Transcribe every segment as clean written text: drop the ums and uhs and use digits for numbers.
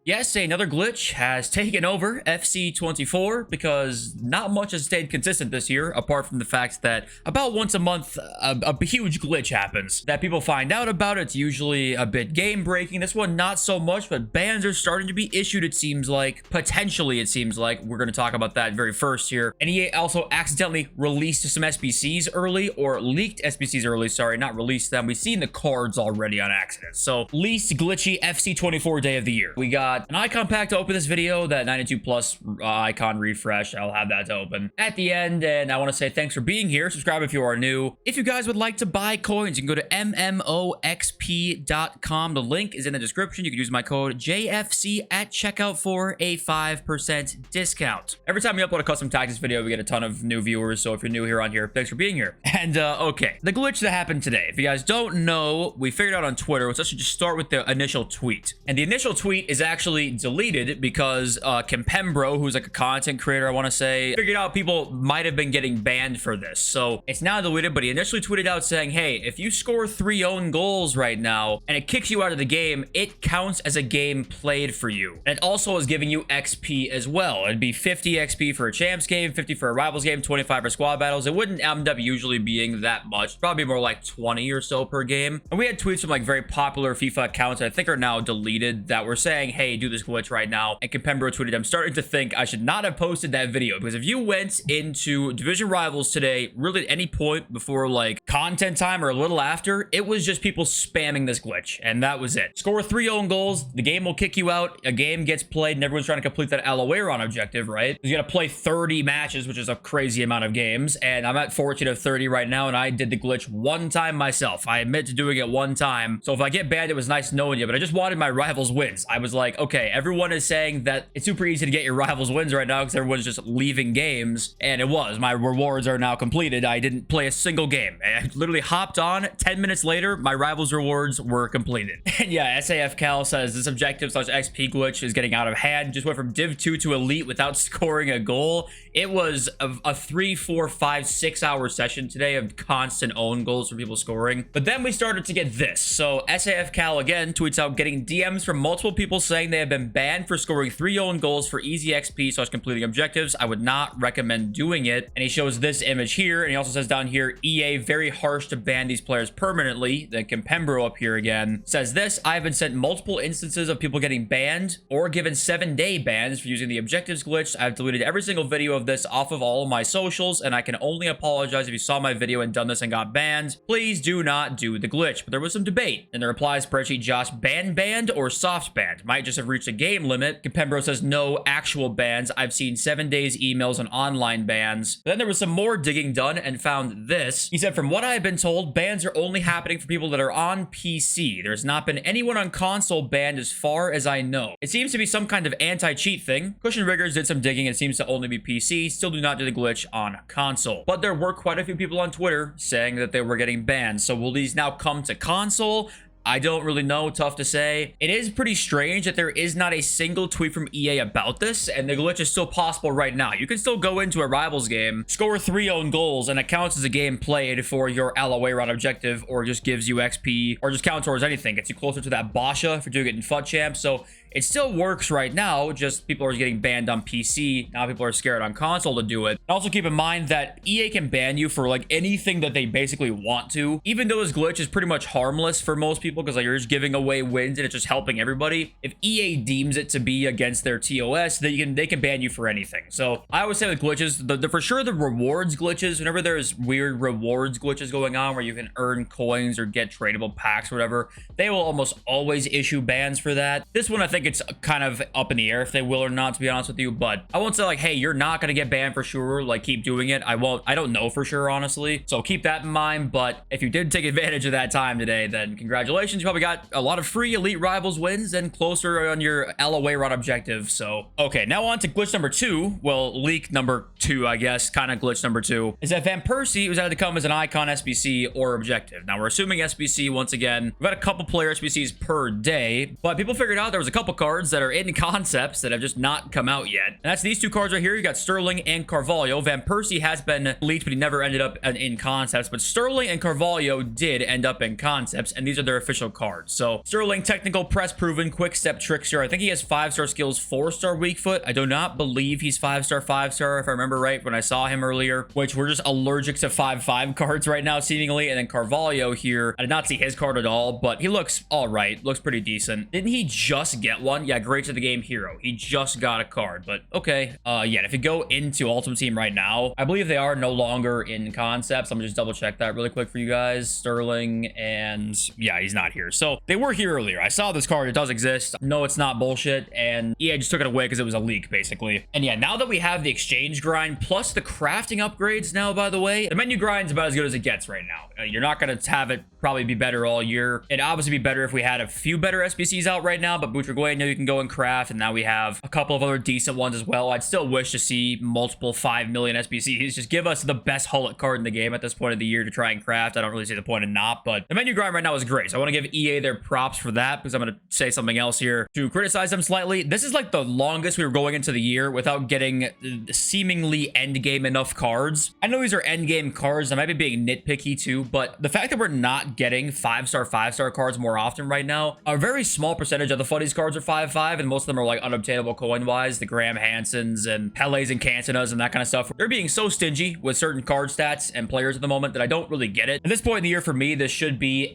Yes, another glitch has taken over FC24 because not much has stayed consistent this year, apart from the fact that about once a month, a huge glitch happens. That people find out about, it's usually a bit game-breaking. This one, not so much, but bans are starting to be issued, it seems like. Potentially, it seems like. We're going to talk about that very first here. And EA also accidentally released some SBCs early, or leaked SBCs early, sorry, not released them. We've seen the cards already on accident. So, least glitchy FC24 day of the year. We got an icon pack to open this video, that 92 plus icon refresh. I'll have that to open at the end, and I want to say thanks for being here. Subscribe if you are new. If you guys would like to buy coins, you can go to mmoxp.com. The link is in the description. You can use my code JFC at checkout for a 5% discount. Every time we upload a custom tactics video, we get a ton of new viewers, so if you're new here on here, thanks for being here. And okay, the glitch that happened today, if you guys don't know, we figured out on Twitter. Let's actually just start with the initial tweet, and the initial tweet is actually deleted because Kempembro, who's like a content creator, I want to say, figured out people might have been getting banned for this. So it's now deleted, but he initially tweeted out saying, hey, if you score 3 own goals right now and it kicks you out of the game, it counts as a game played for you. And it also is giving you XP as well. It'd be 50 XP for a champs game, 50 for a rivals game, 25 for squad battles. It wouldn't end up usually being that much, probably more like 20 or so per game. And we had tweets from like very popular FIFA accounts that I think are now deleted that were saying, hey, do this glitch right now. And Kempembro tweeted, I'm starting to think I should not have posted that video, because if you went into Division Rivals today, really at any point before like content time or a little after, it was just people spamming this glitch, and that was it. Score 3 own goals, the game will kick you out, a game gets played, and everyone's trying to complete that Alaweron objective, right? You gotta play 30 matches, which is a crazy amount of games, and I'm at 14 of 30 right now, and I did the glitch one time myself. I admit to doing it one time, so if I get banned, it was nice knowing you, but I just wanted my rivals wins. I was like, okay, everyone is saying that it's super easy to get your rivals wins right now because everyone's just leaving games, and it was. My rewards are now completed. I didn't play a single game. I literally hopped on. 10 minutes later, my rivals rewards were completed. And yeah, SAF Cal says this objective / XP glitch is getting out of hand. Just went from Div 2 to Elite without scoring a goal. It was a 3, 4, 5, 6 hour session today of constant own goals for people scoring. But then we started to get this. So SAF Cal again tweets out getting DMs from multiple people saying they have been banned for scoring 3 own goals for easy XP / completing objectives. I would not recommend doing it. And he shows this image here, and he also says down here, EA very harsh to ban these players permanently. Then Kempembro up here again says this, I've been sent multiple instances of people getting banned or given 7-day bans for using the objectives glitch. I've deleted every single video of this off of all of my socials, and I can only apologize if you saw my video and done this and got banned. Please do not do the glitch. But there was some debate in the reply spreadsheet. Josh, banned or soft banned? Might just have reached a game limit. Kempembro says no actual bans. I've seen 7 days emails and online bans. But then there was some more digging done and found this. He said, from what I've been told, bans are only happening for people that are on PC. There's not been anyone on console banned as far as I know. It seems to be some kind of anti-cheat thing. Cushion Riggers did some digging. It seems to only be PC. Still do not do the glitch on console. But there were quite a few people on Twitter saying that they were getting banned. So will these now come to console? I don't really know. Tough to say. It is pretty strange that there is not a single tweet from EA about this, and the glitch is still possible right now. You can still go into a Rivals game, score 3 own goals, and it counts as a game played for your Alaweron objective, or just gives you XP, or just counts towards anything. Gets you closer to that Basha if you're doing it in FUT Champ. So it still works right now, just people are getting banned on PC. Now people are scared on console to do it. Also keep in mind that EA can ban you for like anything that they basically want to. Even though this glitch is pretty much harmless for most people, because like you're just giving away wins and it's just helping everybody. If EA deems it to be against their TOS, they can ban you for anything. So I always say with glitches, the for sure the rewards glitches, whenever there's weird rewards glitches going on where you can earn coins or get tradable packs or whatever, they will almost always issue bans for that. This one, I think it's kind of up in the air if they will or not, to be honest with you, but I won't say like, hey, you're not going to get banned for sure, like keep doing it. I don't know for sure, honestly, so keep that in mind. But if you did take advantage of that time today, then congratulations. You probably got a lot of free Elite Rivals wins and closer on your Alaweron objective. So okay, now on to glitch number 2. Well, leak number 2, I guess, kind of glitch number 2 is that Van Persie was added to come as an icon SBC or objective. Now we're assuming SBC once again. We've got a couple player SBCs per day, but people figured out there was a couple cards that are in concepts that have just not come out yet. And that's these 2 cards right here. You got Sterling and Carvalho. Van Persie has been leaked, but he never ended up in concepts. But Sterling and Carvalho did end up in concepts, and these are their official official card. So Sterling, technical, press proven, quick step, trickster. I think he has 5-star skills, 4-star weak foot. I do not believe he's 5-star, 5-star, if I remember right when I saw him earlier, which we're just allergic to 5-5 cards right now, seemingly. And then Carvalho here, I did not see his card at all, but he looks all right. Looks pretty decent. Didn't he just get one? Yeah, great to the game hero. He just got a card, but okay. Yeah, if you go into Ultimate Team right now, I believe they are no longer in concepts. I'm gonna just double check that really quick for you guys. Sterling, and yeah, he's not here. So they were here earlier. I saw this card. It does exist. No, it's not bullshit. And EA just took it away because it was a leak, basically. And yeah, now that we have the exchange grind plus the crafting upgrades now, by the way, the menu grind's about as good as it gets right now. You're not going to have it probably be better all year. It'd obviously be better if we had a few better SBCs out right now, but Butragueño, you can go and craft, and now we have a couple of other decent ones as well. I'd still wish to see multiple 5 million SBCs. Just give us the best Hullet card in the game at this point of the year to try and craft. I don't really see the point in not, but the menu grind right now is great. So I want to give EA their props for that, because I'm going to say something else here to criticize them slightly. This is like the longest we were going into the year without getting seemingly end game enough cards. I know these are end game cards. I might be being nitpicky too, but the fact that we're not getting 5-star, 5-star cards more often right now, a very small percentage of the futties cards are 5-5, and most of them are like unobtainable coin wise. The Graham Hansons and Pele's and Cantonas and that kind of stuff. They're being so stingy with certain card stats and players at the moment that I don't really get it. At this point in the year for me, this should be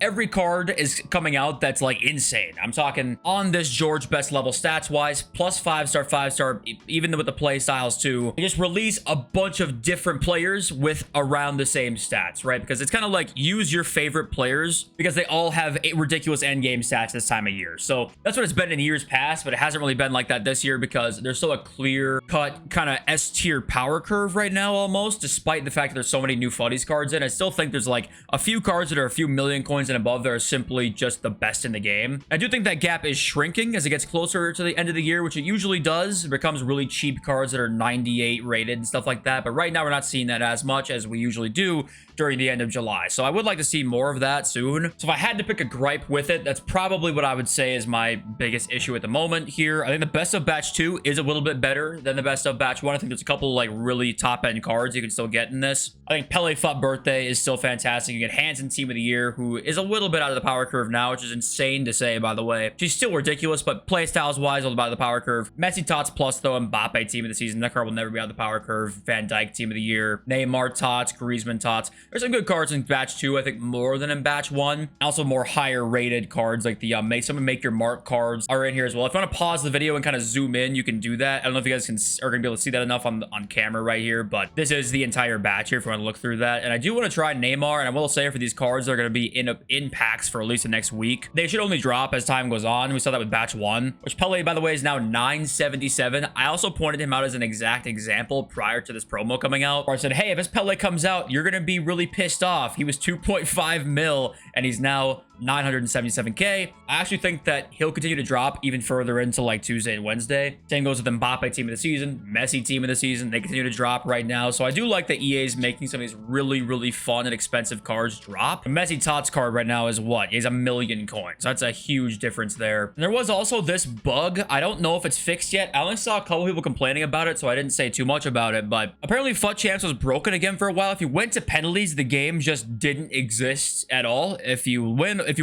every card is coming out that's like insane. I'm talking on this George best level stats wise, plus 5-star, 5-star, even with the play styles too. They just release a bunch of different players with around the same stats, right? Because it's kind of like use your favorite players because they all have ridiculous end game stats this time of year. So that's what it's been in years past, but it hasn't really been like that this year because there's still a clear cut kind of S tier power curve right now almost, despite the fact that there's so many new futties cards in. I still think there's like a few cards that are a few million coins and above that are simply just the best in the game. I do think that gap is shrinking as it gets closer to the end of the year, which it usually does. It becomes really cheap cards that are 98 rated and stuff like that. But right now we're not seeing that as much as we usually do during the end of July. So I would like to see more of that soon. So if I had to pick a gripe with it, that's probably what I would say is my biggest issue at the moment here. I think the best of batch 2 is a little bit better than the best of batch 1. I think there's a couple like really top end cards you can still get in this. I think Pele Fut Birthday is still fantastic. You get Hansen Team of the Year, who is a little bit out of the power curve now, which is insane to say, by the way. She's still ridiculous, but play styles wise, all about the power curve. Messi Tots Plus, though, Mbappe Team of the Season. That card will never be out of the power curve. Van Dijk Team of the Year. Neymar Tots, Griezmann Tots. There's some good cards in batch 2, I think more than in batch 1. Also more higher rated cards like the make your mark cards are in here as well. If you want to pause the video and kind of zoom in, you can do that. I don't know if you guys are going to be able to see that enough on camera right here, but this is the entire batch here if you want to look through that. And I do want to try Neymar, and I will say for these cards, they're going to be in packs for at least the next week. They should only drop as time goes on. We saw that with batch 1, which Pele, by the way, is now 977. I also pointed him out as an exact example prior to this promo coming out, where I said, hey, if this Pele comes out, you're going to be really pissed off. He was 2.5 mil, and he's now 977k. I actually think that he'll continue to drop even further into like Tuesday and Wednesday. Same goes with Mbappe Team of the Season, Messi Team of the Season. They continue to drop right now. So I do like that EA is making some of these really, really fun and expensive cards drop. The Messi Tots card right now is what? He has 1 million coins. That's a huge difference there. And there was also this bug. I don't know if it's fixed yet. I only saw a couple people complaining about it, so I didn't say too much about it. But apparently FUT Champs was broken again for a while. If you went to penalties, the game just didn't exist at all. If you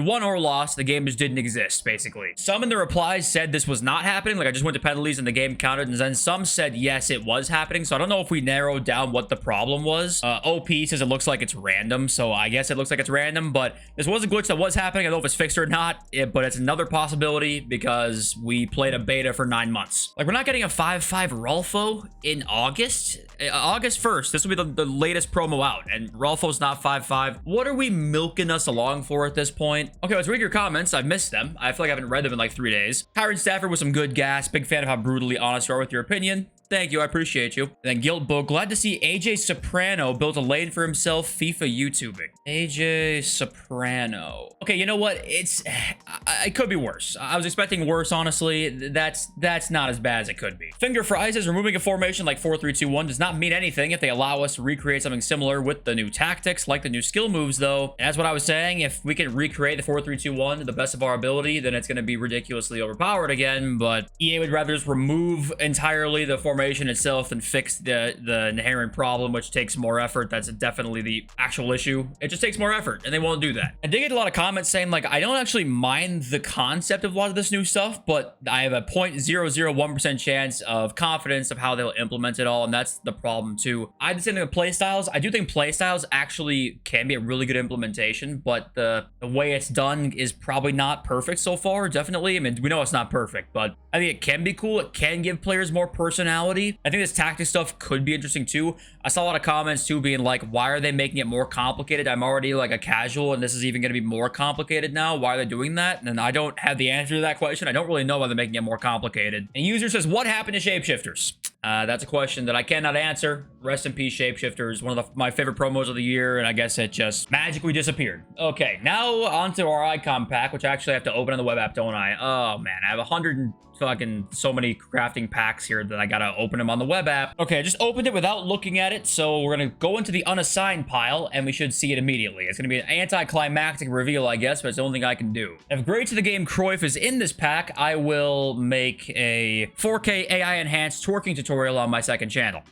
won or lost, the game just didn't exist, basically. Some in the replies said this was not happening, like I just went to penalties and the game counted, and then some said yes, it was happening. So I don't know if we narrowed down what the problem was. OP says it looks like it's random, so I guess it looks like it's random, but this was a glitch that was happening. I don't know if it's fixed or not, but it's another possibility because we played a beta for 9 months. Like, we're not getting a 5-5 Rolfo in August? August 1st, this will be the latest promo out, and Rolfo's not 5-5. What are we milking us along for at this point? Okay, let's read your comments. I've missed them. I feel like I haven't read them in like 3 days. Kyron Stafford with some good gas. Big fan of how brutally honest you are with your opinion. Thank you. I appreciate you. And then Guilt Book. Glad to see AJ Soprano built a lane for himself. FIFA YouTubing. AJ Soprano. Okay, you know what? It could be worse. I was expecting worse, honestly. That's not as bad as it could be. Finger Fries says removing a formation like 4-3-2-1 does not mean anything if they allow us to recreate something similar with the new tactics, like the new skill moves, though. And that's what I was saying. If we can recreate the 4-3-2-1 to the best of our ability, then it's going to be ridiculously overpowered again. But EA would rather just remove entirely the formation formation itself and fix the inherent problem, which takes more effort. That's definitely the actual issue. It just takes more effort, and they won't do that. I did get a lot of comments saying, like, I don't actually mind the concept of a lot of this new stuff, but I have a 0.001% chance of confidence of how they'll implement it all, and that's the problem too. I did say the playstyles. I do think playstyles actually can be a really good implementation, but the way it's done is probably not perfect so far. Definitely, I mean, we know it's not perfect, but I think it can be cool. It can give players more personality. I think this tactic stuff could be interesting too. I saw a lot of comments too being like, why are they making it more complicated? I'm already like a casual, and this is even going to be more complicated now. Why are they doing that? And I don't have the answer to that question. I don't really know why they're making it more complicated. And user says, what happened to shapeshifters? That's a question that I cannot answer. Rest in peace, shapeshifters. One of my favorite promos of the year, and I guess it just magically disappeared. Okay, now onto our icon pack, which I actually have to open on the web app, don't I? Oh man, I have 100 and fucking so many crafting packs here that I gotta open them on the web app. Okay, I just opened it without looking at it, so we're gonna go into the unassigned pile, and we should see it immediately. It's gonna be an anticlimactic reveal, I guess, but it's the only thing I can do. If Great to the Game Cruyff is in this pack, I will make a 4K AI enhanced twerking tutorial on my second channel.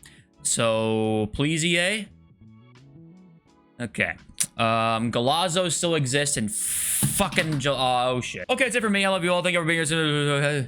So please, EA. Okay. Galazzo still exists, and fucking oh shit. Okay, that's it for me. I love you all. Thank you for being here.